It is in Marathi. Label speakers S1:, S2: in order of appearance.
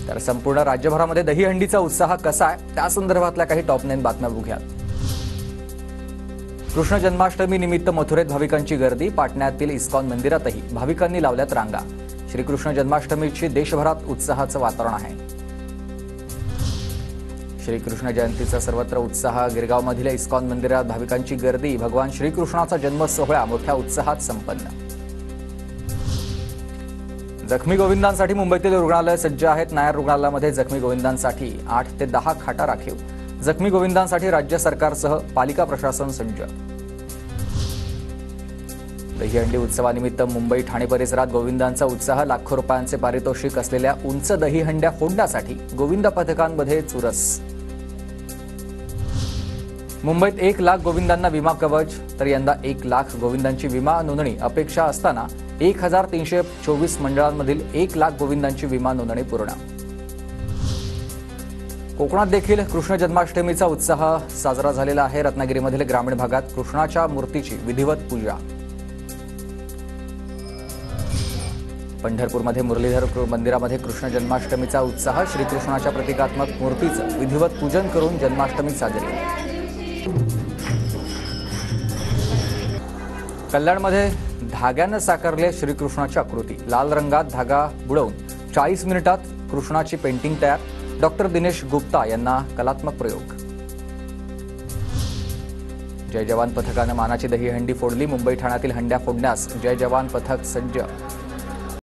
S1: तर संपूर्ण राज्यभरामध्ये दहीहंडीचा उत्साह कसा आहे त्या संदर्भातल्या काही टॉप 9 बातम्या बघूयात। कृष्ण जन्माष्टमी निमित्त मथुरेत भाविकांची गर्दी, पाटण्यातील इस्कॉन मंदिरातही भाविकांनी लावल्यात रांगा। श्रीकृष्ण जन्माष्टमीची देशभरात उत्साहाचं वातावरण आहे। श्रीकृष्ण जयंतीचा सर्वत्र उत्साह, गिरगावमधील इस्कॉन मंदिरात भाविकांची गर्दी, भगवान श्रीकृष्णाचा जन्म सोहळा मोठ्या उत्साहात संपन्न। जखमी गोविंदांसाठी मुंबईतील रुग्णालय सज्ज आहेत। नायर रुग्णालयामध्ये जखमी गोविंदांसाठी 8 ते 10 खाटा राखीव। जखमी गोविंदांसाठी राज्य सरकारसह पालिका प्रशासन सज्ज। दहीहंडी उत्सवानिमित्त मुंबई ठाणे परिसरात गोविंदांचा उत्साह, लाखो रुपयांचे पारितोषिक असलेल्या उंच दहीहंड्या फोडण्यासाठी गोविंद पथकांमध्ये चुरस। मुंबईत 1 लाख गोविंदांना विमा कवच, तर यंदा 1 लाख गोविंदांची विमा नोंदणी अपेक्षा असताना 1324 मंडळांमधील 1 लाख गोविंदांची विमा नोंदणी पूर्ण। कोकणात देखील कृष्ण जन्माष्टमीचा उत्साह साजरा झालेला आहे। रत्नागिरीमधील ग्रामीण भागात कृष्णाच्या मूर्तीची विधिवत पूजा। पंढरपूरमध्ये मुरलीधर मंदिरामध्ये कृष्ण जन्माष्टमीचा उत्साह, श्रीकृष्णाच्या प्रतिकात्मक मूर्तीचं विधिवत पूजन करून जन्माष्टमी साजरी। कल्याणमध्ये धाग्यानं साकारले श्रीकृष्णाची आकृती, लाल रंगात धागा बुडवून 40 मिनिटात कृष्णाची पेंटिंग तयार। डॉक्टर दिनेश गुप्ता यांना कलात्मक प्रयोग। जय जवान पथकानं मानाची दहीहंडी फोडली। मुंबई ठाण्यातील हंड्या फोडण्यास जय जवान पथक सज्ज।